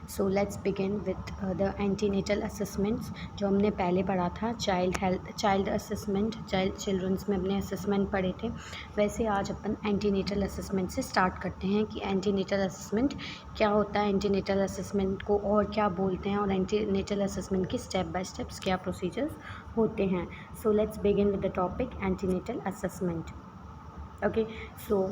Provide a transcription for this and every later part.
So let's begin with the antenatal assessments जो हमने पहले पढ़ा था। चाइल्ड असेसमेंट, चिल्ड्रंस में अपने असेसमेंट पढ़े थे। वैसे आज अपन एंटीनेटल असेसमेंट से स्टार्ट करते हैं कि एंटीनेटल असेसमेंट क्या होता है, एंटीनेटल असेसमेंट को और क्या बोलते हैं, और एंटीनेटल असेसमेंट के स्टेप बाय स्टेप्स क्या प्रोसीजर्स होते हैं। So let's begin with the topic antenatal assessment. Okay, so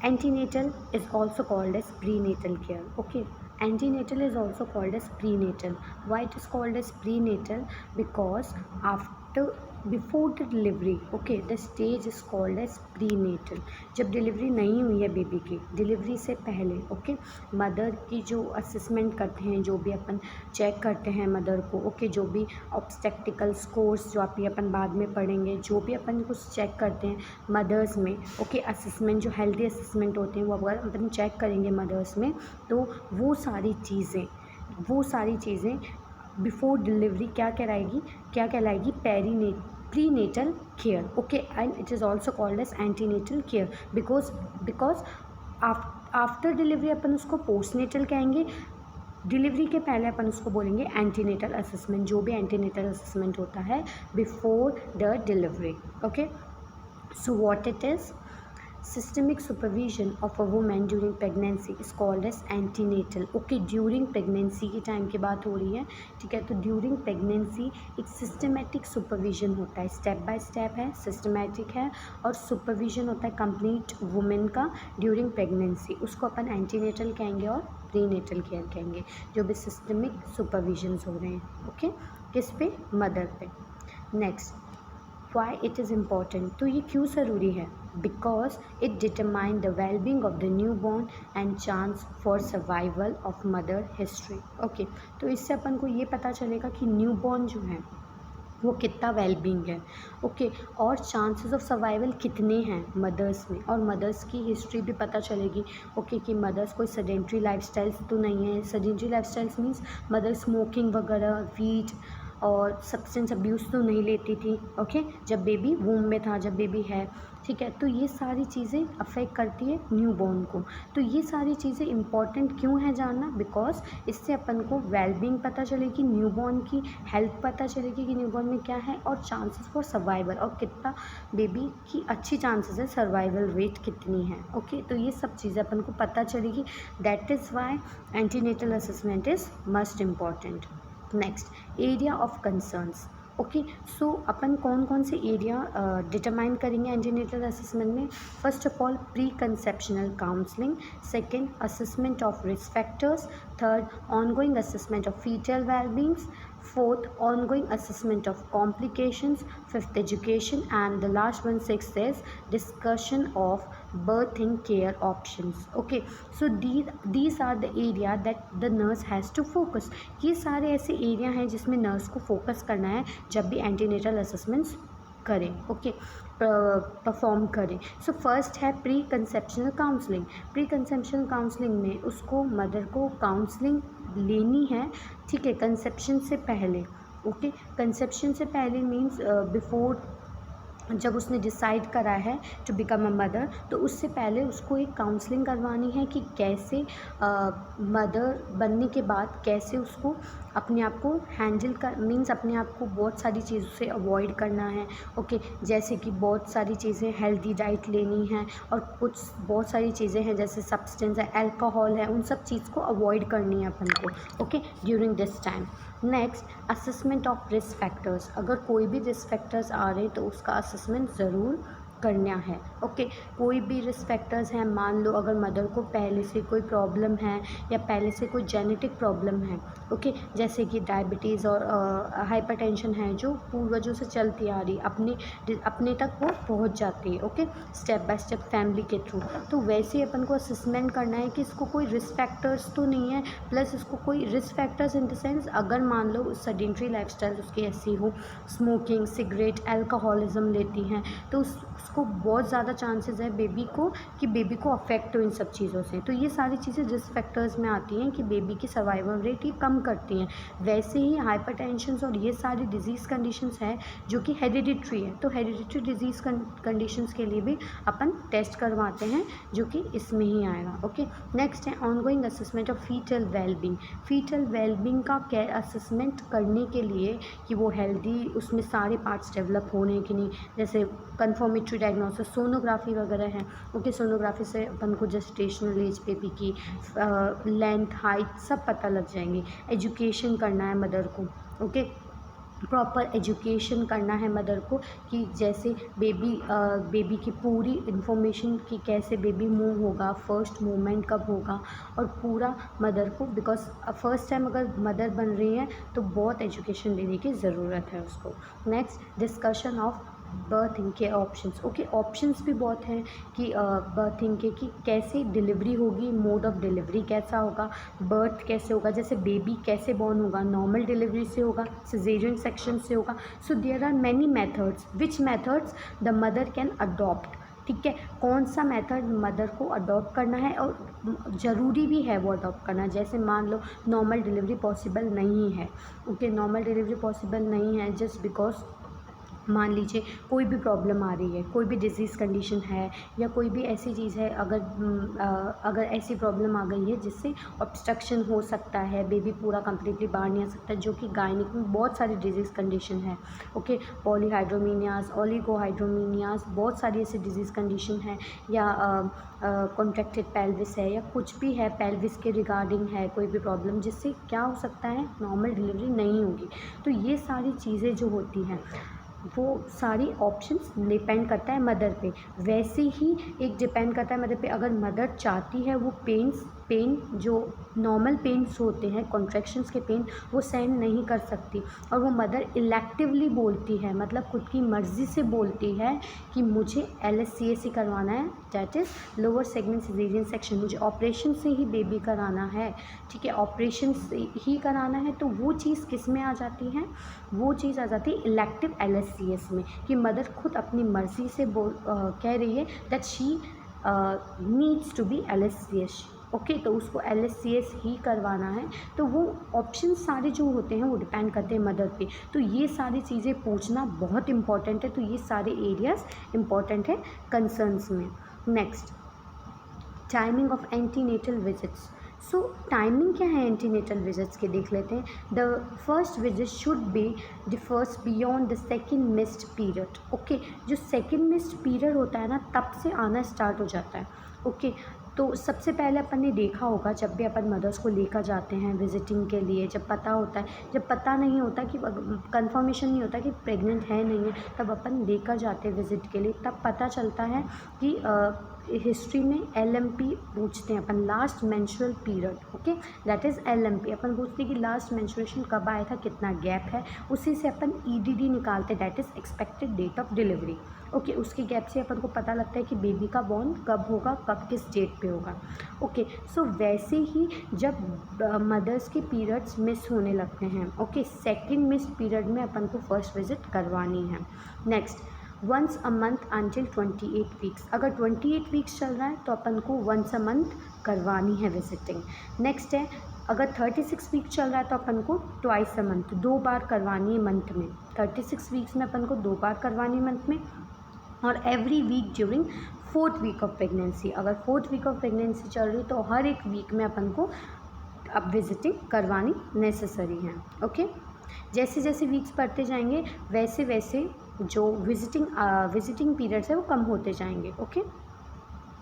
antenatal is also called as prenatal care. Okay, antenatal is also called as prenatal. Why it is called as prenatal? Because before the delivery, okay, the stage is called as prenatal. जब delivery नहीं हुई है baby की, delivery से पहले, okay, mother की जो assessment करते हैं, जो भी अपन चेक करते हैं मदर को, ओके, जो भी ऑब्स्टेक्टिकल स्कोर्स जो आप अपन बाद में पढ़ेंगे, जो भी अपन कुछ चेक करते हैं मदर्स में, ओके, असेसमेंट जो हेल्दी असेसमेंट होते हैं वो अगर अपन चेक करेंगे मदर्स में, तो वो सारी चीज़ें बिफोर डिलीवरी क्या कहलाएगी prenatal care. Okay, and it is also called as antenatal care because after delivery अपन उसको पोस्टनेटल कहेंगे. डिलीवरी के पहले अपन उसको बोलेंगे एंटीनेटल असेसमेंट, जो भी एंटीनेटल असेसमेंट होता है before the delivery. Okay, so what it is? Systemic supervision of a woman during pregnancy is called as antenatal. Okay, during pregnancy की टाइम की बात हो रही है, ठीक है. तो ड्यूरिंग प्रेगनेंसी एक सिस्टमेटिक सुपरविजन होता है, स्टेप बाय स्टेप है, सिस्टमेटिक है, और सुपरविजन होता है कंप्लीट वुमेन का ड्यूरिंग प्रेगनेंसी. उसको अपन एंटीनेटल कहेंगे और प्रीनेटल केयर कहेंगे, जो भी सिस्टमिक सुपरविजन हो रहे हैं. ओके, किस पे? मदर पे. Next, why it is important. तो ये क्यों ज़रूरी है? Because it determine the wellbeing of the new born and chance for survival of mother history. Okay, तो इससे अपन को ये पता चलेगा कि न्यू बॉर्न जो है वो कितना वेलबींग है. ओके, और चांसेस ऑफ सर्वाइवल कितने हैं मदर्स में, और मदर्स की हिस्ट्री भी पता चलेगी. ओके, कि मदर्स कोई सेडेंट्री लाइफस्टाइल्स तो नहीं है. Sedentary lifestyles means mother smoking वगैरह, वीट और सब्सटेंस अब्यूज़ तो नहीं लेती थी. ओके, जब बेबी वूम में था, जब बेबी है, ठीक है. तो ये सारी चीज़ें अफेक्ट करती है न्यू बॉर्न को. तो ये सारी चीज़ें इंपॉर्टेंट क्यों है जानना? बिकॉज इससे अपन को वेलबींग पता चलेगी, न्यू बॉर्न की हेल्थ पता चलेगी कि न्यू बॉर्न में क्या है, और चांसेस फॉर सर्वाइवल, और कितना बेबी की अच्छी चांसेस है, सर्वाइवल रेट कितनी है. ओके, तो ये सब चीज़ें अपन को पता चलेगी. That is why antenatal assessment is must important. Next, area of concerns. Okay, so अपन कौन से एरिया डिटरमाइन करेंगे एंटीनेटल असेसमेंट में? First of all, pre conceptional counselling. Second, assessment of risk factors. Third, ongoing assessment of fetal wellbeings. Fourth, ongoing assessment of complications. Fifth, education. And the last one, sixth, is discussion of birthing care options. Okay, so these are the area that the nurse has to focus. ये सारे ऐसे area हैं जिसमें nurse को focus करना है जब भी एंटीनेटल असेसमेंट्स करें. ओके, परफॉर्म करें. सो फर्स्ट है pre conceptional counselling. Pre conceptional counselling में उसको मदर को काउंसलिंग लेनी है, ठीक है, कंसेप्शन से पहले. ओके, कंसेप्शन से पहले मीन्स बिफोर, जब उसने डिसाइड करा है टू बिकम अ मदर, तो उससे पहले उसको एक काउंसलिंग करवानी है कि कैसे मदर बनने के बाद कैसे उसको अपने आप को हैंडल कर, मीन्स अपने आप को बहुत सारी चीज़ों से अवॉइड करना है. ओके, जैसे कि बहुत सारी चीज़ें, हेल्दी डाइट लेनी है, और कुछ बहुत सारी चीज़ें हैं जैसे सब्सटेंस है, अल्कोहल है, उन सब चीज़ को अवॉइड करनी है अपन को. Okay, during this time. Next, assessment of risk factors. अगर कोई भी रिस्क फैक्टर्स आ रहे तो उसका असेसमेंट ज़रूर करना है. ओके, कोई भी रिस्क फैक्टर्स हैं, मान लो अगर मदर को पहले से कोई प्रॉब्लम है या पहले से कोई जेनेटिक प्रॉब्लम है, ओके, जैसे कि डायबिटीज़ और हाइपरटेंशन है जो पूर्वजों से चलती आ रही, अपने तक वो पहुंच जाती है. Okay, step by step family के थ्रू. तो वैसे ही अपन को असेसमेंट करना है कि इसको कोई रिस्क फैक्टर्स तो नहीं है, प्लस इसको कोई risk factors in the sense अगर मान लो सेडेंट्री लाइफस्टाइल उसकी ऐसी हो, स्मोकिंग, सिगरेट, अल्कोहलिज्म लेती हैं, तो उसको बहुत ज़्यादा चांसेस है बेबी को अफेक्ट हो इन सब चीज़ों से। तो ये सारी चीज़ें रिस्क फैक्टर्स में आती हैं कि बेबी की सर्वाइवल रेट ये कम करती हैं। वैसे ही हाइपरटेंशन और ये सारी डिजीज़ कंडीशंस हैं जो कि हेरिडिटरी है, तो हेरिडिटरी डिजीज़ कंडीशंस के लिए भी अपन टेस्ट करवाते हैं जो कि इसमें ही आएगा। ओके, नेक्स्ट है ongoing assessment of fetal wellbeing. Fetal wellbeing का केयर असेसमेंट करने के लिए कि वो हेल्दी, उसमें सारे पार्ट्स डेवलप हो रहे हैं कि नहीं, जैसे कन्फर्मेटरी डायग्नोसिस सोनोग्राफी वगैरह है। ओके, सोनोग्राफी से अपन को जेस्टेशनल एज बेबी की लेंथ, हाइट सब पता लग जाएंगे। एजुकेशन करना है मदर को। ओके, प्रॉपर एजुकेशन करना है मदर को कि जैसे बेबी की पूरी इन्फॉर्मेशन कि कैसे बेबी मूव होगा, फर्स्ट मूवमेंट कब होगा, और पूरा मदर को, बिकॉज फर्स्ट टाइम अगर मदर बन रही है तो बहुत एजुकेशन देने की ज़रूरत है उसको। नेक्स्ट, डिस्कशन ऑफ बर्थिंग के ऑप्शंस। ओके, ऑप्शंस भी बहुत हैं कि बर्थिंग के कि कैसे डिलीवरी होगी, मोड ऑफ डिलीवरी कैसा होगा, बर्थ कैसे होगा, जैसे बेबी कैसे बॉर्न होगा, नॉर्मल डिलीवरी से होगा, सिजेरियन सेक्शन से होगा। So there are many methods which methods the mother can adopt. ठीक है, कौन सा मेथड मदर को अडॉप्ट करना है और ज़रूरी भी है वो अडॉप्ट करना। जैसे मान लो नॉर्मल डिलीवरी पॉसिबल नहीं है। ओके, नॉर्मल डिलीवरी पॉसिबल नहीं है जस्ट बिकॉज मान लीजिए कोई भी प्रॉब्लम आ रही है, कोई भी डिजीज़ कंडीशन है या कोई भी ऐसी चीज़ है, अगर ऐसी प्रॉब्लम आ गई है जिससे ऑब्स्ट्रक्शन हो सकता है, बेबी पूरा कंप्लीटली बाहर नहीं आ सकता, जो कि गायनिक में बहुत सारी डिजीज़ कंडीशन है। ओके, पॉलीहाइड्रोमीनियाज, ओलिगोहाइड्रोमीनियाज, बहुत सारी ऐसी डिजीज़ कंडीशन है, या कॉन्ट्रैक्टेड पेल्विस है, या कुछ भी है पेल्विस के रिगार्डिंग है कोई भी प्रॉब्लम, जिससे क्या हो सकता है, नॉर्मल डिलीवरी नहीं होगी। तो ये सारी चीज़ें जो होती हैं वो सारी ऑप्शंस डिपेंड करता है मदर पे। वैसे ही एक डिपेंड करता है मदर पे, अगर मदर चाहती है वो पेन जो नॉर्मल पेन्स होते हैं, कॉन्ट्रैक्शंस के पेन, वो सहन नहीं कर सकती और वो मदर इलेक्टिवली बोलती है, मतलब खुद की मर्ज़ी से बोलती है कि मुझे LSCAC करवाना है, that is lower segment caesarean section, मुझे ऑपरेशन से ही बेबी कराना है। ठीक है, ऑपरेशन से ही कराना है, तो वो चीज़ किस में आ जाती है, वो चीज़ आ जाती है इलेक्टिव LSCS में, कि मदर खुद अपनी मर्ज़ी से कह रही है that she needs to be LSCS। Okay, तो उसको LSCS ही करवाना है। तो वो ऑप्शन सारे जो होते हैं वो डिपेंड करते हैं मदर पे। तो ये सारी चीज़ें पूछना बहुत इंपॉर्टेंट है। तो ये सारे एरियाज़ इंपॉर्टेंट है कंसर्न्स में। Next, timing of antenatal visits. So timing क्या है एंटीनेटल विजिट्स के, देख लेते हैं। The first visit should be differs beyond the second missed period. Okay, जो सेकेंड मिस्ड पीरियड होता है ना, तब से आना स्टार्ट हो जाता है। ओके, तो सबसे पहले अपन ने देखा होगा जब भी अपन मदर्स को लेकर जाते हैं विजिटिंग के लिए, जब पता होता है, जब पता नहीं होता कि कंफर्मेशन नहीं होता कि प्रेग्नेंट है नहीं है, तब अपन लेकर जाते हैं विजिट के लिए, तब पता चलता है कि हिस्ट्री में LMP पूछते हैं अपन, last menstrual period. Okay, that is LMP। अपन पूछते हैं कि लास्ट मेंस्ट्रुएशन कब आया था, कितना गैप है, उसी से अपन EDD निकालते हैं, that is expected date of delivery. Okay, उसके गैप से अपन को पता लगता है कि बेबी का बॉर्न कब होगा, कब किस डेट पे होगा। ओके, सो वैसे ही जब मदर्स के पीरियड्स मिस होने लगते हैं, ओके, सेकेंड मिस पीरियड में अपन को फर्स्ट विजिट करवानी है। Next, once a month until 28 weeks. अगर 28 वीक्स चल रहा है तो अपन को वंस अ मंथ करवानी है विजिटिंग। नेक्स्ट है, अगर 36 वीक चल रहा है तो अपन को ट्वाइस अ मंथ, 2 बार करवानी है मंथ में। 36 वीक्स में अपन को 2 बार करवानी है मंथ में, और every week during 4th week of pregnancy. अगर 4th वीक ऑफ प्रेगनेंसी चल रही तो हर एक वीक में अपन को अब विजिटिंग करवानी नेसेसरी है। ओके, जैसे जैसे वीक्स बढ़ते जाएंगे वैसे वैसे जो विजिटिंग पीरियड्स है वो कम होते जाएंगे। Okay,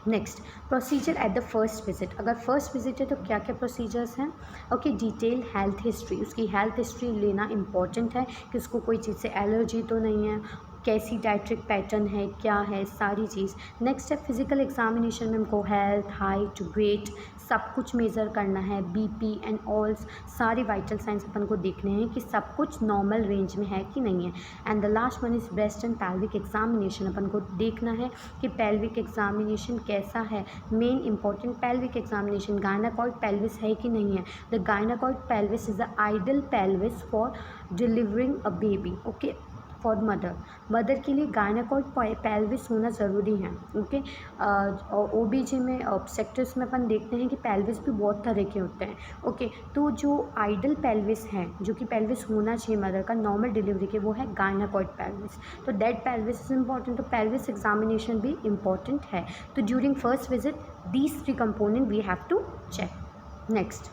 next, procedure at the first visit. अगर फर्स्ट विजिट है तो क्या क्या प्रोसीजर्स हैं। ओके, डिटेल हेल्थ हिस्ट्री, उसकी हेल्थ हिस्ट्री लेना इंपॉर्टेंट है कि उसको कोई चीज़ से एलर्जी तो नहीं है, कैसी डाइट्रिक पैटर्न है, क्या है, सारी चीज़। नेक्स्ट है फिजिकल एग्जामिनेशन में हमको हेल्थ, हाइट, वेट सब कुछ मेज़र करना है, BP एंड ऑल्स सारे वाइटल साइंस अपन को देखने हैं कि सब कुछ नॉर्मल रेंज में है कि नहीं है। And the last one is breast and pelvic examination. अपन को देखना है कि पेल्विक एग्जामिनेशन कैसा है, main important pelvic examination, gynaecoid pelvis है कि नहीं है। The gynaecoid pelvis is the ideal pelvis for delivering a baby. Okay, for mother के लिए गायनेकोइड पेल्विस होना ज़रूरी है। ओके, ओबीजी में ऑब्स्टेट्रिक्स में अपन देखते हैं कि पेल्विस भी बहुत तरह के होते हैं। ओके, तो जो आइडल पेल्विस है, जो कि पेल्विस होना चाहिए मदर का नॉर्मल डिलीवरी के, वो है गायनेकोइड पेल्विस। तो दैट पेल्विस इज इम्पॉर्टेंट, तो पेल्विस एग्जामिनेशन भी इम्पॉर्टेंट है। तो during first visit these 3 component we have to check. Next,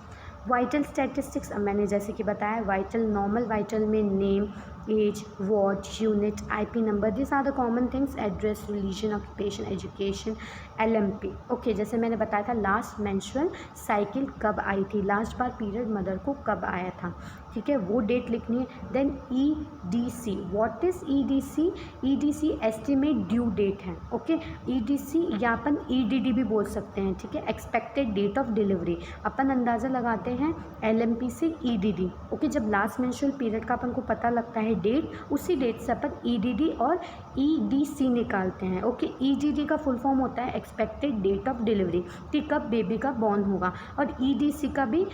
vital statistics. मैंने जैसे कि बताया वाइटल, नॉर्मल वाइटल में name, age, ward, unit, IP number, this are the common things, address, religion, occupation, education, LMP. Okay, जैसे मैंने बताया था last menstrual cycle कब आई थी, लास्ट बार पीरियड मदर को कब आया था, ठीक है, वो डेट लिखनी है। Then EDC, what is EDC? EDC estimate due date है। ओके, ईडीसी या अपन ईडीडी भी बोल सकते हैं, ठीक है, एक्सपेक्टेड डेट ऑफ डिलीवरी। अपन अंदाज़ा लगाते हैं एलएमपी से ईडीडी। ओके, जब लास्ट मेंस्ट्रुअल पीरियड का अपन को पता लगता है डेट, उसी डेट से अपन ईडीडी और ईडीसी निकालते हैं। ओके, ईडीडी का फुल फॉर्म होता है एक्सपेक्टेड डेट ऑफ डिलीवरी, कि कब बेबी का बॉर्न होगा, और ईडीसी का भी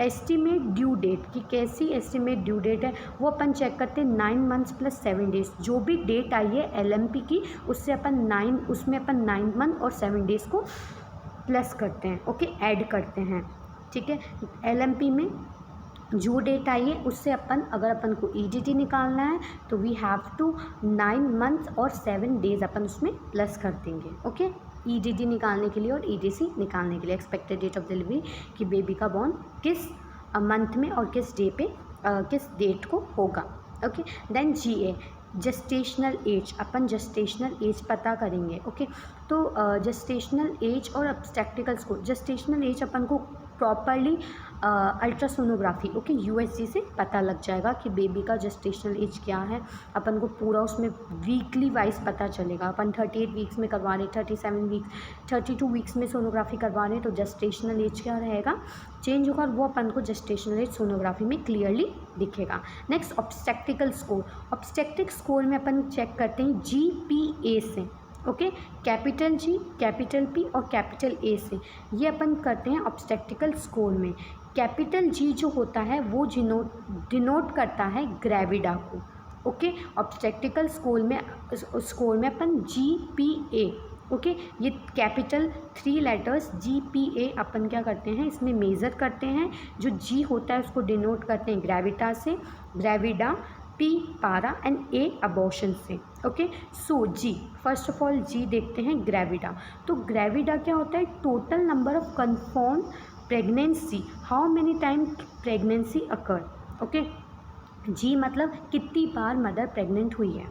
एस्टिमेट ड्यू डेट, कि कैसी एस्टिमेट ड्यू डेट है, वो अपन चेक करते हैं 9 मंथ्स प्लस 7 डेज। जो भी डेट आई है एलएमपी की, उससे अपन उसमें अपन 9 मंथ और 7 डेज को प्लस करते हैं। ओके, ऐड करते हैं, ठीक है। एलएमपी में जो डेट आई है उससे अगर अपन को ईडीटी निकालना है तो वी हैव टू 9 मंथ्स और 7 डेज अपन उसमें प्लस कर देंगे। ओके, ईडीटी निकालने के लिए और ईडीसी निकालने के लिए, एक्सपेक्टेड डेट ऑफ डिलीवरी, कि बेबी का बॉर्न किस मंथ में और किस डे पे किस डेट को होगा। ओके, देन जीए, जस्टेशनल एज, अपन जस्टेशनल एज पता करेंगे। ओके, तो जस्टेशनल एज और ऑब्स्टेट्रिकल स्कोर, जस्टेशनल एज अपन को प्रॉपरली अल्ट्रासोनोग्राफी, ओके, यूएसजी से पता लग जाएगा कि बेबी का जस्टेशनल एज क्या है। अपन को पूरा उसमें वीकली वाइज पता चलेगा। अपन 38 वीक्स में करवा रहे, 37 वीक्स, 32 वीक्स में सोनोग्राफी करवा रहे हैं, तो जस्टेशनल एज क्या रहेगा, चेंज होगा, और वो अपन को जस्टेशनल एज सोनोग्राफी में क्लियरली दिखेगा। Next, obstetrical score. Obstetric score में अपन चेक करते हैं GPA से। Okay, capital G, capital P और कैपिटल ए से, ये अपन करते हैं ऑब्स्टेट्रिकल स्कोर में। कैपिटल जी जो होता है वो डिनोट करता है ग्रेविडा को। ओके, ऑब्स्टेट्रिकल स्कोर में अपन GPA, ओके, ये कैपिटल 3 लेटर्स GPA अपन क्या करते हैं, इसमें मेज़र करते हैं। जो जी होता है उसको डिनोट करते हैं ग्रेविटा से, gravida, P para and A abortion से। Okay, so G, first of all G देखते हैं ग्रेविडा। तो ग्रेविडा क्या होता है, total number of confirm pregnancy, how many time pregnancy occur. Okay, G मतलब कितनी बार मदर प्रेग्नेंट हुई है।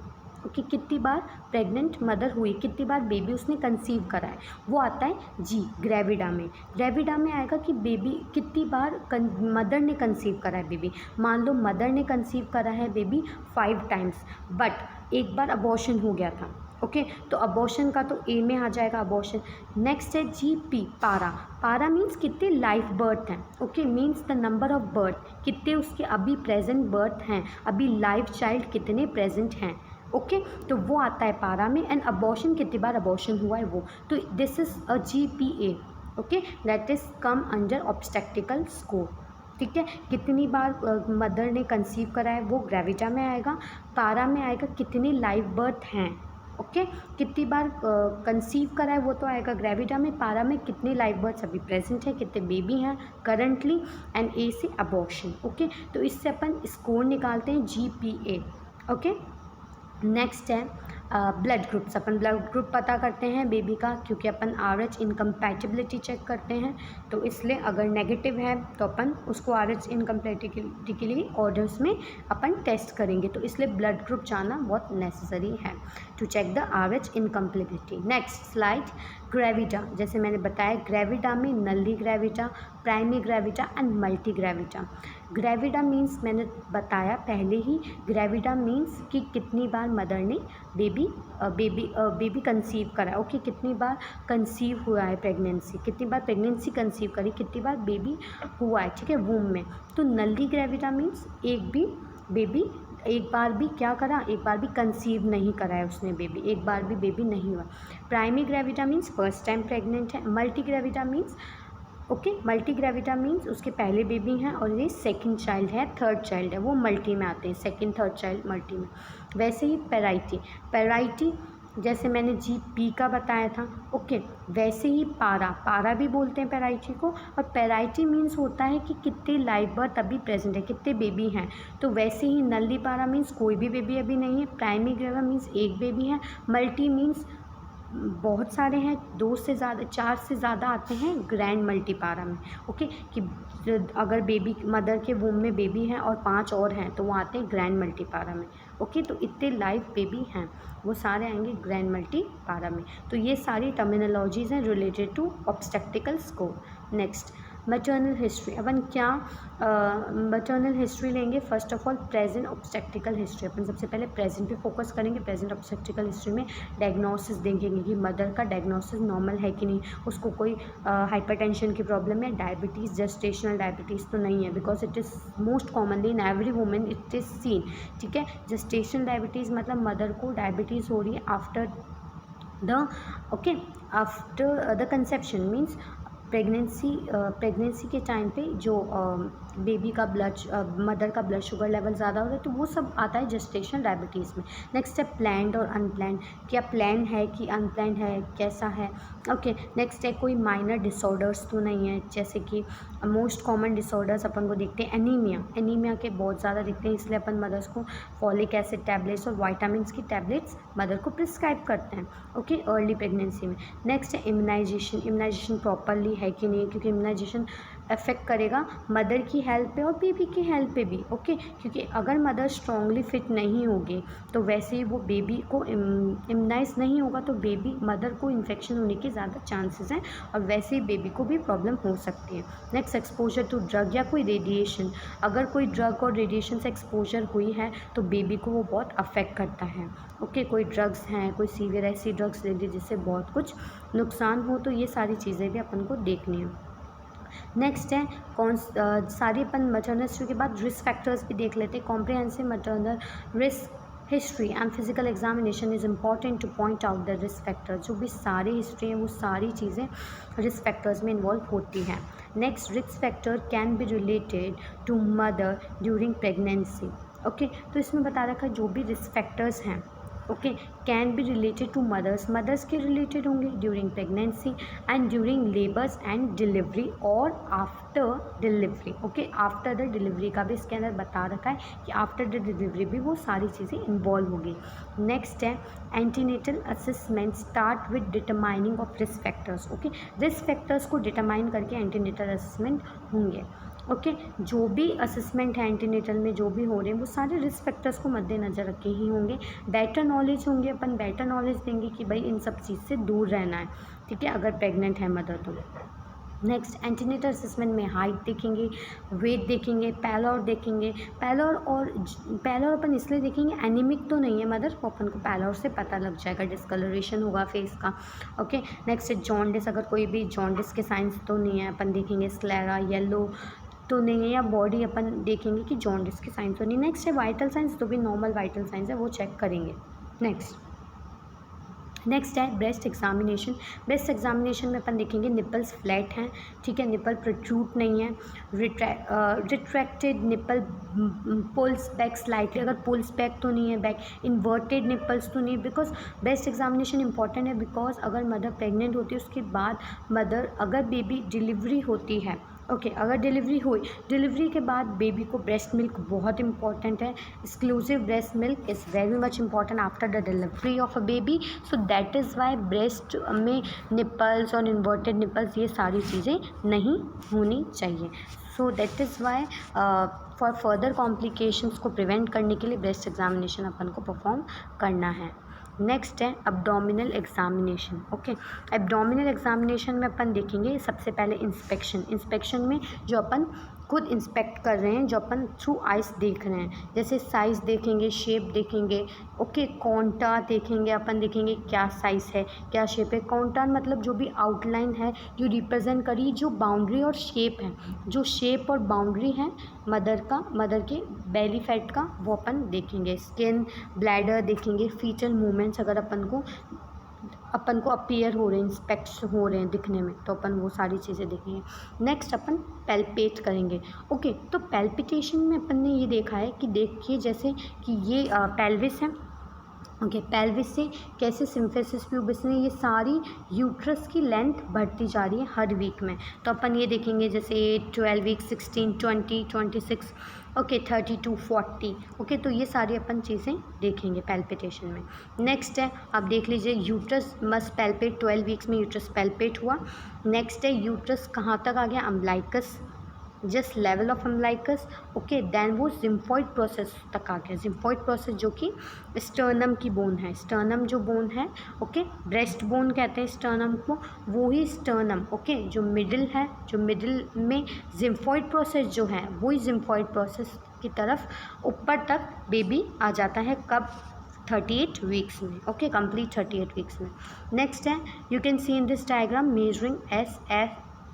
ओके, कितनी बार प्रेग्नेंट मदर हुई, कितनी बार बेबी उसने कंसीव करा है, वो आता है जी ग्रेविडा में। ग्रेविडा में आएगा कि बेबी कितनी बार मदर ने कंसीव करा है बेबी। मान लो मदर ने कंसीव करा है बेबी 5 टाइम्स, बट एक बार अबॉर्शन हो गया था। ओके, तो अबॉर्शन का तो ए में आ जाएगा अबॉर्शन। नेक्स्ट है GP पारा। पारा मीन्स कितने लाइव बर्थ हैं। Okay, means the number of birth, कितने उसके अभी प्रेजेंट बर्थ हैं, अभी लाइव चाइल्ड कितने प्रेजेंट हैं। ओके, तो वो आता है पारा में। एंड अबॉर्शन, कितनी बार अबॉर्शन हुआ है वो, तो this is a GPA। Okay, that is come under obstetrical score. ठीक है, कितनी बार मदर ने कंसीव करा है वो ग्रेविडा में आएगा। पारा में आएगा कितने लाइव बर्थ हैं। ओके, कितनी बार कंसीव करा है वो तो आएगा ग्रेविडा में। पारा में कितने लाइव बर्थ्स अभी प्रेजेंट है, कितने बेबी हैं करंटली। एंड ए से अबॉर्शन। ओके, तो इससे अपन स्कोर निकालते हैं GPA। ओके, नेक्स्ट है ब्लड ग्रुप्स। अपन ब्लड ग्रुप पता करते हैं बेबी का, क्योंकि अपन RH इनकम्पैटिबिलिटी चेक करते हैं, तो इसलिए अगर नेगेटिव है तो अपन उसको RH इनकम्पैटिबिलिटी के लिए ऑर्डर्स में अपन टेस्ट करेंगे, तो इसलिए ब्लड ग्रुप जाना बहुत नेसेसरी है to check the RH incompatibility. Next slide, gravida. जैसे मैंने बताया ग्रेविडा में nulli gravida, primary gravida and multi gravida. Gravida means मैंने बताया पहले ही, ग्रेविडा मीन्स कि कितनी बार मदर ने बेबी कंसीव करा। ओके, कितनी बार कंसीव हुआ है प्रेगनेंसी, कितनी बार प्रेगनेंसी कंसीव करी, कितनी बार बेबी हुआ है, ठीक है, वूम में। तो नल्ली ग्रेविडा मीन्स एक बार भी क्या करा, एक बार भी कंसीव नहीं करा है उसने बेबी, एक बार भी बेबी नहीं हुआ। Primary gravida means first time pregnant है। Multi gravida means okay. Multi gravida means उसके पहले बेबी हैं और ये सेकंड चाइल्ड है, थर्ड चाइल्ड है, वो मल्टी में आते हैं, सेकंड थर्ड चाइल्ड मल्टी में। वैसे ही पैराइटी, पैराइटी जैसे मैंने GP का बताया था, ओके, वैसे ही पारा, पारा भी बोलते हैं पैराइटी को। और पैराइटी मीन्स होता है कि कितने लाइव बर्थ अभी प्रेजेंट है, कितने बेबी हैं। तो वैसे ही नल्ली पारा मीन्स कोई भी बेबी अभी नहीं है, प्राइमी ग्रेवा मीन्स एक बेबी है, मल्टी मीन्स बहुत सारे हैं, 2 से ज़्यादा, 4 से ज़्यादा आते हैं ग्रैंड मल्टीपारा में, ओके, कि अगर बेबी मदर के वूम में बेबी हैं और 5 और हैं तो वो आते हैं ग्रैंड मल्टीपारा में, ओके। तो इतने लाइव बेबी हैं वो सारे आएंगे ग्रैंड मल्टीपारा में। तो ये सारी टर्मिनोलॉजीज़ हैं related to obstetrical score. Next, maternal history. अपन क्या मैटरनल हिस्ट्री लेंगे? First of all present obstetrical history. अपन सबसे पहले प्रेजेंट पे फोकस करेंगे। प्रेजेंट ऑब्स्टेक्टिकल हिस्ट्री में डायग्नोसिस देखेंगे कि मदर का डायग्नोसिस नॉर्मल है कि नहीं, उसको कोई हाइपरटेंशन की प्रॉब्लम है, डायबिटीज़, जेस्टेशनल डायबिटीज़ तो नहीं है, because it is most commonly in every women it is scene, ठीक है। जेस्टेशनल डायबिटीज़ मतलब मदर को डायबिटीज़ हो रही है after the conception, means pregnancy के टाइम पे जो बेबी का मदर का ब्लड शुगर लेवल ज़्यादा होता है, तो वो सब आता है जेस्टेशनल डायबिटीज़ में। नेक्स्ट है प्लान्ड और अनप्लान्ड, क्या प्लान है कि अनप्लान्ड है, कैसा है, ओके। नेक्स्ट है कोई माइनर डिसऑर्डर्स तो नहीं है, जैसे कि मोस्ट कॉमन डिसऑर्डर्स अपन को देखते हैं एनीमिया, एनीमिया के बहुत ज़्यादा दिखते हैं, इसलिए अपन मदर्स को फॉलिक एसिड टैबलेट्स और वाइटामिन की टैबलेट्स मदर को प्रिस्क्राइब करते हैं, ओके, अर्ली प्रेगनेंसी में। नेक्स्ट है इम्यूनाइजेशन, इम्यूनाइजेशन प्रॉपरली है कि नहीं, क्योंकि इम्यूनाइजेशन अफेक्ट करेगा मदर की हेल्थ पे और बेबी की हेल्थ पे भी, ओके। क्योंकि अगर मदर स्ट्रांगली फिट नहीं होगी तो वैसे ही वो बेबी को इम्यूनाइज नहीं होगा, तो बेबी मदर को इन्फेक्शन होने के ज़्यादा चांसेस हैं और वैसे ही बेबी को भी प्रॉब्लम हो सकती है। नेक्स्ट एक्सपोजर टू ड्रग या कोई रेडिएशन, अगर कोई ड्रग और रेडिएशन से एक्सपोजर हुई है तो बेबी को वो बहुत अफेक्ट करता है, ओके। कोई ड्रग्स हैं, कोई सीवियर ऐसी ड्रग्स ले ली जिससे बहुत कुछ नुकसान हो, तो ये सारी चीज़ें भी अपन को देखनी है। नेक्स्ट है सारी अपन मैटरनल हिस्ट्री के बाद रिस्क फैक्टर्स भी देख लेते हैं। Comprehensive maternal risk history and physical examination is important two point out the risk factors. जो भी सारी हिस्ट्री है वो सारी चीज़ें रिस्क फैक्टर्स में इन्वॉल्व होती हैं। Next, risk factor can be related to mother during pregnancy, okay. तो इसमें बता रखा है जो भी रिस्क फैक्टर्स हैं, okay, can be related to mothers के रिलेटेड होंगे during pregnancy and during labours and delivery और after delivery, okay. After the delivery का भी इसके अंदर बता रखा है कि आफ्टर द डिलीवरी भी वो सारी चीज़ें इन्वॉल्व होगी। नेक्स्ट है antenatal assessment start with determining of risk factors, okay. Risk factors को डिटरमाइन करके एंटीनेटल असेसमेंट होंगे, ओके। जो भी असेसमेंट है एंटीनेटल में जो भी हो रहे हैं वो सारे रिस्क फैक्टर्स को मद्देनज़र रखे ही होंगे। बेटर नॉलेज होंगे, अपन बेटर नॉलेज देंगे कि भाई इन सब चीज़ से दूर रहना है, ठीक है, अगर प्रेग्नेंट है मदर तो। नेक्स्ट, एंटीनेटल असेसमेंट में हाइट देखेंगे, वेट देखेंगे, पैलोर देखेंगे। पैलोर अपन इसलिए देखेंगे एनीमिक तो नहीं है मदर, वो अपन को पैलोर से पता लग जाएगा, डिस्कलरेशन होगा फेस का, ओके। नेक्स्ट है जॉन्डिस, अगर कोई भी जॉन्डिस के साइंस तो नहीं है अपन देखेंगे, स्क्लेरा येलो तो नहीं है, या बॉडी अपन देखेंगे कि जॉन्डिस के साइंस तो नहीं। नेक्स्ट है वाइटल साइंस, तो भी नॉर्मल वाइटल साइंस है वो चेक करेंगे। नेक्स्ट है ब्रेस्ट एग्जामिनेशन। ब्रेस्ट एग्जामिनेशन में अपन देखेंगे निपल्स फ्लैट हैं, ठीक है, निपल प्रोट्रूट नहीं है, retracted nipple, pulls back slightly, अगर पुल्स बैक तो नहीं है, बैक इन्वर्टेड निपल्स तो नहीं, बिकॉज ब्रेस्ट एग्जामिनेशन इंपॉर्टेंट है, बिकॉज अगर मदर प्रेग्नेंट होती है उसके बाद मदर अगर बेबी डिलीवरी होती है, ओके, अगर डिलीवरी हुई, डिलीवरी के बाद बेबी को ब्रेस्ट मिल्क बहुत इंपॉर्टेंट है, exclusive breast milk is very much important after the delivery of a baby, so that is Y breast में निपल्स और इन्वर्टेड निपल्स ये सारी चीज़ें नहीं होनी चाहिए। So that is Y for further complications को प्रिवेंट करने के लिए ब्रेस्ट एग्जामिनेशन अपन को परफॉर्म करना है। नेक्स्ट है abdominal examination, okay. Abdominal examination में अपन देखेंगे सबसे पहले इंस्पेक्शन में जो अपन खुद इंस्पेक्ट कर रहे हैं, जो अपन थ्रू आइस देख रहे हैं, जैसे साइज़ देखेंगे, शेप देखेंगे, ओके। कॉन्टार देखेंगे, अपन देखेंगे क्या साइज़ है, क्या शेप है। कॉन्टार मतलब जो भी आउटलाइन है जो रिप्रेजेंट करी, जो बाउंड्री और शेप है, जो शेप और बाउंड्री है मदर के बेली फैट का, वो अपन देखेंगे। स्किन, ब्लैडर देखेंगे, फीटल मूवमेंट्स अगर अपन को अपन को अपीयर हो रहे हैं, इंस्पेक्ट हो रहे हैं दिखने में, तो अपन वो सारी चीज़ें देखेंगे। नेक्स्ट अपन पैल्पेट करेंगे। ओके, तो पैल्पिटेशन में अपन ने ये देखा है कि देखिए जैसे कि ये पेल्विस है। ओके, पेल्विस से कैसे सिम्फिसिस प्यूबिस में ये सारी यूट्रस की लेंथ बढ़ती जा रही है हर वीक में। तो अपन ये देखेंगे जैसे 12 वीक, 16, 20, 26, ओके 32, 40। ओके, तो ये सारी अपन चीज़ें देखेंगे पैल्पिटेशन में। नेक्स्ट है, आप देख लीजिए यूट्रस मस्ट पैल्पेट, 12 वीक्स में यूट्रस पैल्पेट हुआ। नेक्स्ट है यूट्रस कहाँ तक आ गया, umbilicus, just level of umbilicus. Okay, then वो जिम्फॉइड प्रोसेस तक आ गया। जिम्फॉइड प्रोसेस जो कि स्टर्नम की बोन है, स्टर्नम जो बोन है, ओके, ब्रेस्ट बोन कहते हैं स्टर्नम को, वो ही स्टर्नम, ओके, जो मिडिल है, जो मिडिल में जिम्फॉइड प्रोसेस जो है, वही जिम्फॉइड प्रोसेस की तरफ ऊपर तक बेबी आ जाता है। कब, 38 वीक्स में। ओके, कंप्लीट 38 वीक्स में। नेक्स्ट है, you can C in this diagram measuring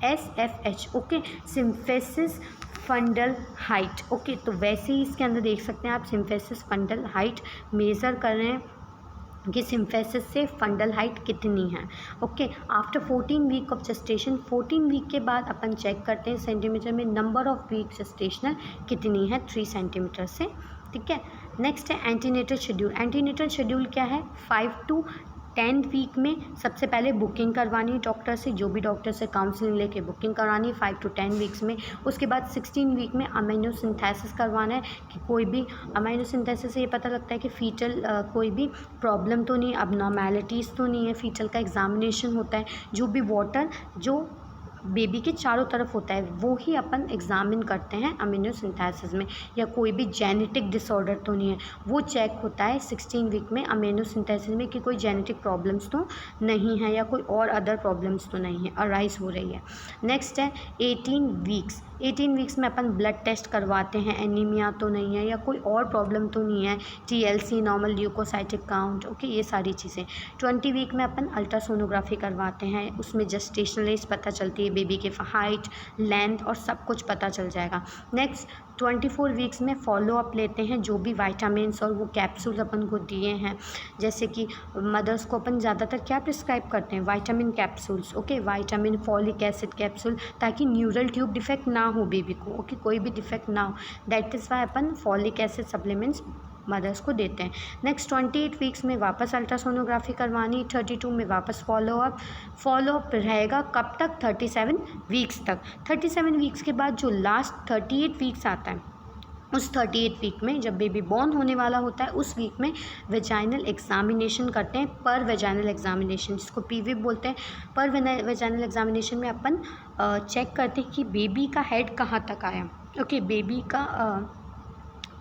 SFH, okay, symphysis fundal height. Okay, तो वैसे ही इसके अंदर देख सकते हैं आप सिम्फिसिस फंडल हाइट मेज़र कर रहे हैं कि सिम्फिसिस से फंडल हाइट कितनी है। Okay, after 14 week of gestation, 14 week के बाद अपन चेक करते हैं सेंटीमीटर में नंबर ऑफ वीक जेस्टेशनल कितनी है, 3 सेंटीमीटर से। ठीक है, नेक्स्ट है एंटीनेटल शेड्यूल। एंटीनेटल शेड्यूल क्या है, 5 to 10 वीक में सबसे पहले बुकिंग करवानी है डॉक्टर से, जो भी डॉक्टर से काउंसलिंग लेके बुकिंग करवानी है 5 to 10 वीक्स में। उसके बाद 16 वीक में अमीनोसिंथेसिस करवाना है कि कोई भी अमीनोसिंथेसिस से ये पता लगता है कि फीटल कोई भी प्रॉब्लम तो नहीं, अबनॉर्मैलिटीज़ तो नहीं है। फीटल का एग्जामिनेशन होता है, जो भी वाटर जो बेबी के चारों तरफ होता है वो ही अपन एग्जामिन करते हैं अमीनोसिंथेसिस में, या कोई भी जेनेटिक डिसऑर्डर तो नहीं है, वो चेक होता है 16 वीक में अमीनोसिंथेसिस में कि कोई जेनेटिक प्रॉब्लम्स तो नहीं है या कोई और अदर प्रॉब्लम्स तो नहीं है अराइज हो रही है। नेक्स्ट है 18 वीक्स। 18 वीक्स में अपन ब्लड टेस्ट करवाते हैं, एनीमिया तो नहीं है या कोई और प्रॉब्लम तो नहीं है, TLC, नॉर्मल ल्यूकोसाइटिक काउंट, ओके, ये सारी चीज़ें। 20 वीक में अपन अल्ट्रासोनोग्राफी करवाते हैं, उसमें जेस्टेशनल एज पता चलती है, बेबी के हाइट, लेंथ और सब कुछ पता चल जाएगा। नेक्स्ट 24 वीक्स में फॉलो अप लेते हैं, जो भी वाइटामिन्स और वो कैप्सूल्स अपन को दिए हैं, जैसे कि मदर्स को अपन ज़्यादातर क्या प्रिस्क्राइब करते हैं, vitamin capsules, okay, vitamin, folic acid capsule, ताकि न्यूरल ट्यूब डिफेक्ट ना हो बेबी को, ओके, कोई भी डिफेक्ट ना हो। दैट इज़ वाई अपन फॉलिक एसिड सप्लीमेंट्स मदर्स को देते हैं। नेक्स्ट 28 वीक्स में वापस अल्ट्रासोनोग्राफी करवानी, 32 में वापस फॉलोअप रहेगा कब तक, 37 वीक्स तक। 37 वीक्स के बाद जो लास्ट 38 वीक्स आता है, उस 38 वीक में जब बेबी बॉर्न होने वाला होता है, उस वीक में वेजाइनल एग्जामिनेशन करते हैं, पर वेजाइनल एग्जामिनेशन, जिसको PV बोलते हैं। पर वेजाइनल एग्जामिनेशन में अपन चेक करते हैं कि बेबी का हेड कहाँ तक आया, ओके, बेबी का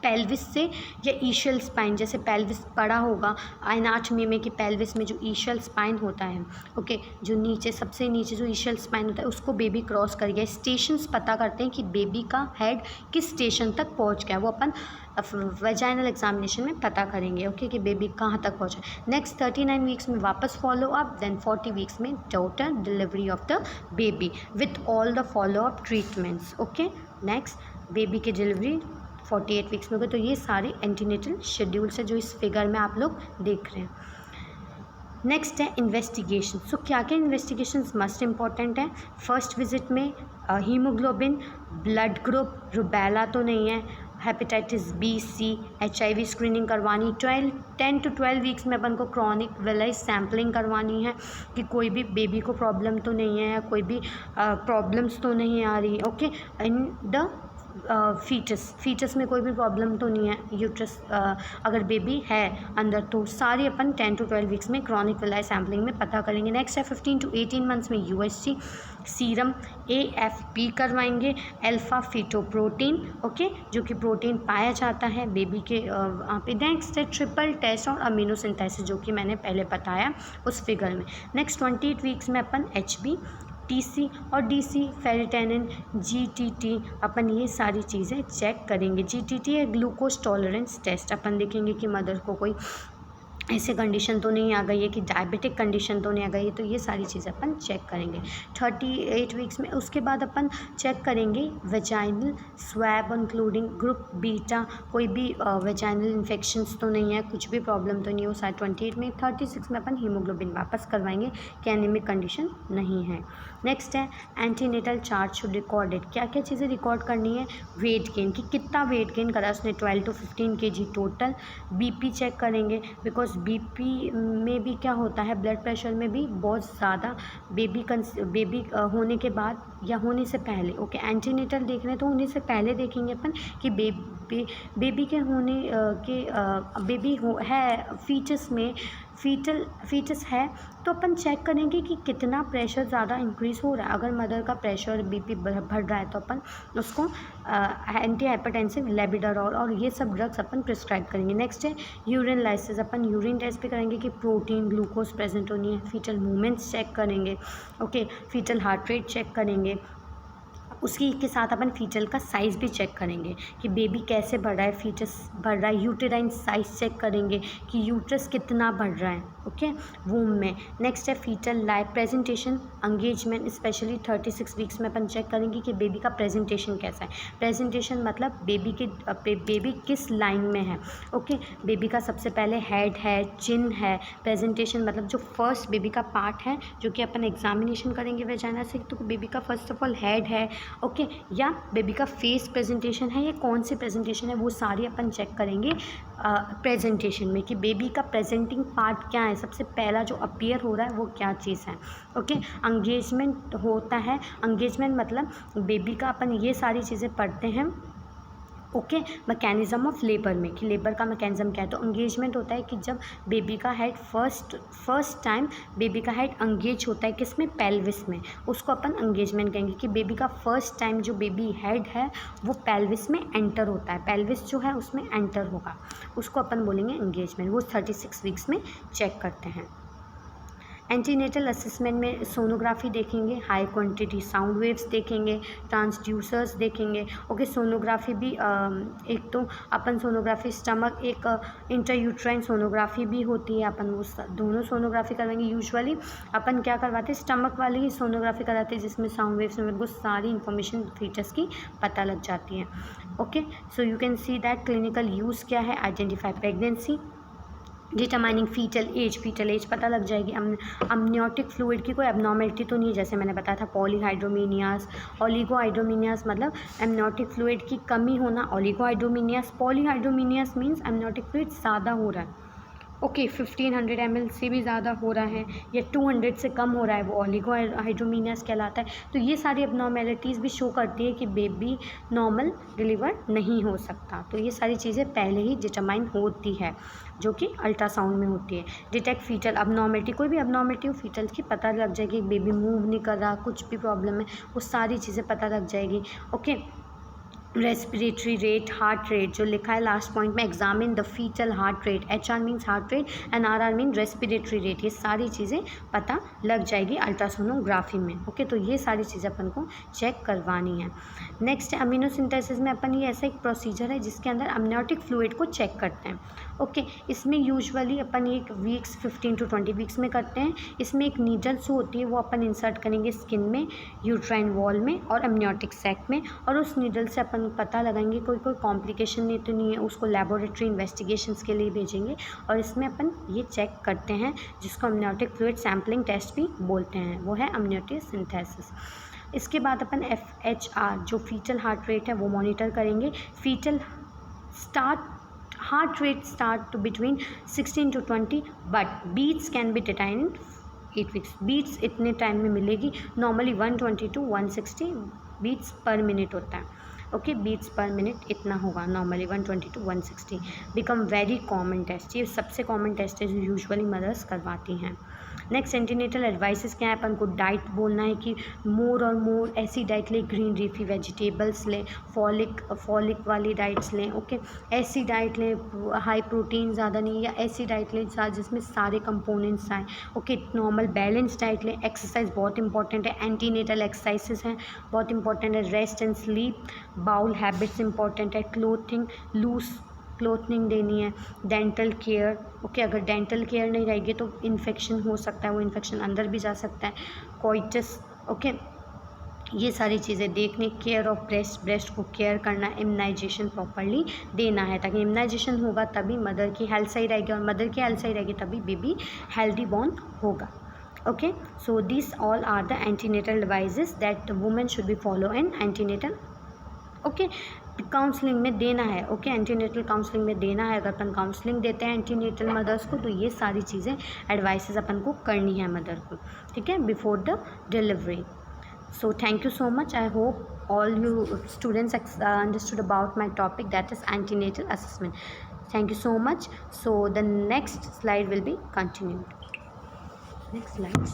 पेल्विस से या ईशियल स्पाइन, जैसे पेल्विस पड़ा होगा एनाटमी में कि पेल्विस में जो ईशियल स्पाइन होता है, ओके, जो नीचे सबसे नीचे जो ईशियल स्पाइन होता है उसको बेबी क्रॉस कर गया। स्टेशंस पता करते हैं कि बेबी का हेड किस स्टेशन तक पहुंच गया, वो अपन वेजाइनल एग्जामिनेशन में पता करेंगे, ओके, कि बेबी कहाँ तक पहुंचा। नेक्स्ट 39 वीक्स में वापस फॉलो अप, देन 40 वीक्स में total delivery of the baby with all the follow up treatments, okay. Next baby की डिलीवरी 48 वीक्स में होगा। तो ये सारे एंटीनेटल शेड्यूल्स है जो इस फिगर में आप लोग देख रहे हैं। नेक्स्ट है इन्वेस्टिगेशन। सो क्या क्या इन्वेस्टिगेशंस मस्ट इम्पॉर्टेंट है। फर्स्ट विजिट में हीमोग्लोबिन, ब्लड ग्रुप, रुबेला तो नहीं है, hepatitis B, C, HIV screening करवानी। 10 to 12 वीक्स में अपन को क्रॉनिक वेलाइज सैम्पलिंग करवानी है कि कोई भी बेबी को प्रॉब्लम तो नहीं है या कोई भी प्रॉब्लम्स तो नहीं आ रही, ओके। इन द फीटस में कोई भी प्रॉब्लम तो नहीं है, यूट्रस अगर बेबी है अंदर, तो सारी अपन 10 to 12 वीक्स में क्रॉनिक वेलाइज सैम्पलिंग में पता करेंगे। नेक्स्ट है 15 to 18 मंथ्स में USG, सीरम AFP करवाएंगे, अल्फा फीटोप्रोटीन, ओके, जो कि प्रोटीन पाया जाता है बेबी के वहाँ पे। नेक्स्ट है ट्रिपल टेस्ट और अमीनोसिंथेसिस, जो कि मैंने पहले बताया उस फिगर में। नेक्स्ट 28 वीक्स में अपन HB, TC और DC, फेरिटेनिन, GTT, अपन ये सारी चीज़ें चेक करेंगे। GTT है ग्लूकोज टॉलरेंस टेस्ट, अपन देखेंगे कि मदर को कोई ऐसे कंडीशन तो नहीं आ गई है कि डायबिटिक कंडीशन तो नहीं आ गई है, तो ये सारी चीज़ें अपन चेक करेंगे 38 वीक्स में। उसके बाद अपन चेक करेंगे vaginal swab including group beta, कोई भी वेजाइनल इन्फेक्शंस तो नहीं है, कुछ भी प्रॉब्लम तो नहीं है वो सारे 28 में। 36 में अपन हीमोग्लोबिन वापस करवाएंगे कि एनीमिक कंडीशन नहीं है। नेक्स्ट है एंटीनेटल चार्ट शुड रिकॉर्डेड, क्या क्या चीज़ें रिकॉर्ड करनी है, वेट गेन कि कितना वेट गेन करा उसने 12 to 15 kg टोटल। बीपी चेक करेंगे बिकॉज बीपी में भी क्या होता है, ब्लड प्रेशर में भी बहुत ज़्यादा बेबी होने के बाद या होने से पहले, ओके एंटीनेटल देख रहे हैं तो होने से पहले देखेंगे अपन कि बेबी के होने बेबी है फीचस में, फीचस है तो अपन चेक करेंगे कि कितना प्रेशर ज़्यादा इंक्रीज़ हो रहा है। अगर मदर का प्रेशर बीपी बढ़ रहा है तो अपन उसको एंटी हाइपरटेंसिव लेबिडारोल और ये सब ड्रग्स अपन प्रिस्क्राइब करेंगे। नेक्स्ट है यूरिन लाइसिस, अपन यूरिन टेस्ट भी करेंगे कि प्रोटीन ग्लूकोज प्रेजेंट होनी है। फीटल मूवमेंट्स चेक करेंगे, okay fetal heart rate check करेंगे। उसी के साथ अपन फीटल का साइज़ भी चेक करेंगे कि बेबी कैसे बढ़ रहा है, फीटस बढ़ रहा है। यूटेराइन साइज़ चेक करेंगे कि यूट्रस कितना बढ़ रहा है, ओके वूम में। नेक्स्ट है fetal life presentation engagement, specially 36 weeks में अपन चेक करेंगे कि बेबी का प्रेजेंटेशन कैसा है। प्रेजेंटेशन मतलब बेबी किस लाइन में है, ओके बेबी का सबसे पहले हेड है, चिन है। प्रेजेंटेशन मतलब जो फर्स्ट बेबी का पार्ट है जो कि अपन एग्जामिनेशन करेंगे वेजाइना से, तो बेबी का फर्स्ट ऑफ ऑल हेड है, ओके या बेबी का फेस प्रेजेंटेशन है या कौन सी प्रेजेंटेशन है, वो सारी अपन चेक करेंगे प्रेजेंटेशन में कि बेबी का प्रेजेंटिंग पार्ट क्या है, सबसे पहला जो अपीयर हो रहा है वो क्या चीज़ है, ओके। एंगेजमेंट होता है, एंगेजमेंट मतलब बेबी का अपन ये सारी चीज़ें पढ़ते हैं, ओके मैकेनिज़्म ऑफ लेबर में कि लेबर का मैकेनिज़्म क्या है। तो एंगेजमेंट होता है कि जब बेबी का हेड फर्स्ट टाइम बेबी का हेड एंगेज होता है किसमें, पेल्विस में, उसको अपन एंगेजमेंट कहेंगे कि बेबी का फर्स्ट टाइम जो बेबी हेड है वो पेल्विस में एंटर होता है, पेल्विस जो है उसमें एंटर होगा, उसको अपन बोलेंगे एंगेजमेंट। वो 36 वीक्स में चेक करते हैं। एंटीनेटल असेसमेंट में सोनोग्राफी देखेंगे, हाई क्वांटिटी साउंड वेव्स देखेंगे, ट्रांसड्यूसर्स देखेंगे, ओके सोनोग्राफी भी एक तो अपन सोनोग्राफी स्टमक, एक इंटरयूट्राइन सोनोग्राफी भी होती है, अपन वो दोनों सोनोग्राफी करवाएंगे। यूजुअली अपन क्या करवाते हैं, स्टमक वाली ही सोनोग्राफी कराते हैं जिसमें साउंड वेव्स में को सारी इंफॉर्मेशन फीचर्स की पता लग जाती है, okay. So you can see that clinical use क्या है, identify pregnancy, determining fetal age पता लग जाएगी। अमनियोटिक फ्लूइड की कोई एबनॉर्मेलिटी तो नहीं है, जैसे मैंने बताया था पॉलीहाइड्रोमीनियास, ओलिगोहाइड्रोमीनियास मतलब एमनियोटिक फ्लूइड की कमी होना, ओलिगोहाइड्रोमीनियास। पॉलीहाइड्रोमीनियास मीन्स एमनियोटिक फ्लूइड ज़्यादा हो रहा है, ओके 1500 ml से भी ज़्यादा हो रहा है या 200 से कम हो रहा है, वो ओलिगोहाइड्रोमीनियास कहलाता है। तो ये सारी एबनॉर्मेलिटीज़ भी शो करती है कि बेबी नॉर्मल डिलीवर नहीं हो सकता। तो ये सारी चीज़ें पहले ही डिटरमाइन होती है जो कि अल्ट्रासाउंड में होती है। डिटेक्ट फीटल अबनॉर्मेलिटी, कोई भी अबनॉर्मेलिटी हो फीटल की पता लग जाएगी, बेबी मूव नहीं कर रहा, कुछ भी प्रॉब्लम है वो सारी चीज़ें पता लग जाएगी, okay. Respiratory rate, heart rate जो लिखा है लास्ट पॉइंट में, examine the fetal heart rate, HR means heart rate and RR mean respiratory rate, ये सारी चीज़ें पता लग जाएगी अल्ट्रासोनोग्राफी में, ओके। तो ये सारी चीज़ें अपन को चेक करवानी है। नेक्स्ट अमीनोसिंथेसिस में अपन ये ऐसा एक प्रोसीजर है जिसके अंदर अमनियोटिक फ्लूइड को चेक करते हैं, ओके। इसमें यूजुअली अपन एक वीक्स 15 to 20 वीक्स में करते हैं। इसमें एक नीडल्स होती है वो अपन इंसर्ट करेंगे स्किन में, यूट्राइन वॉल में और अमनियोटिक सैक में, और उस नीडल से अपन पता लगाएंगे कोई कॉम्प्लिकेशन नहीं तो नहीं है, उसको लैबोरेटरी इन्वेस्टिगेशंस के लिए भेजेंगे। और इसमें अपन ये चेक करते हैं जिसको अमनियोटिक फ्लूइड सैम्पलिंग टेस्ट भी बोलते हैं, वो है अमनियोटिक सिंथेसिस। इसके बाद अपन FHR जो फीटल हार्ट रेट है वो मॉनिटर करेंगे। Fetal heart rate start to between 16 to 20 but beats can be detected in 8 weeks. Beats इतने टाइम में मिलेगी, normally 120 to 160 beats per minute होता है, ओके बीट्स पर मिनट इतना होगा normally 120 to 160। Become very common test, ये सबसे common test है जो यूजुअली मदर्स करवाती हैं। नेक्स्ट एंटीनेटल एडवाइसेस क्या है, अपन को डाइट बोलना है कि मोर और मोर ऐसी डाइट लें, ग्रीन लीफी वेजिटेबल्स लें, फॉलिक वाली डाइट्स लें, ओके ऐसी डाइट लें, हाई प्रोटीन ज़्यादा नहीं, या ऐसी डाइट लें जिसमें सारे कंपोनेंट्स आए, ओके नॉर्मल बैलेंस डाइट लें। एक्सरसाइज बहुत इंपॉर्टेंट है, एंटीनेटल एक्सरसाइजेस हैं बहुत इंपॉर्टेंट है। Rest and sleep, bowel habits important है, क्लोथिंग लूज क्लोथनिंग देनी है, डेंटल केयर, ओके। अगर डेंटल केयर नहीं रहेगी तो इन्फेक्शन हो सकता है, वो इन्फेक्शन अंदर भी जा सकता है, कोइटस, ओके। ये सारी चीज़ें देखने, केयर ऑफ ब्रेस्ट को केयर करना, इम्यूनाइजेशन प्रॉपरली देना है, ताकि इम्यूनाइजेशन होगा तभी मदर की हेल्थ सही रहेगी, और मदर की हेल्थ सही रहेगी तभी बेबी हेल्दी बॉर्न होगा, okay. So this all are the antenatal devices that women should be follow in antenatal, okay. Counselling में देना है, ओके। एंटीनेटल काउंसलिंग में देना है, अगर अपन काउंसलिंग देते हैं एंटीनेटल मदर्स को तो ये सारी चीज़ें एडवाइसेस अपन को करनी है मदर को, ठीक है, before the delivery. So thank you so much. I hope all you students understood about my topic, that is antenatal assessment. Thank you so much. So the next slide will be continued. Next slide.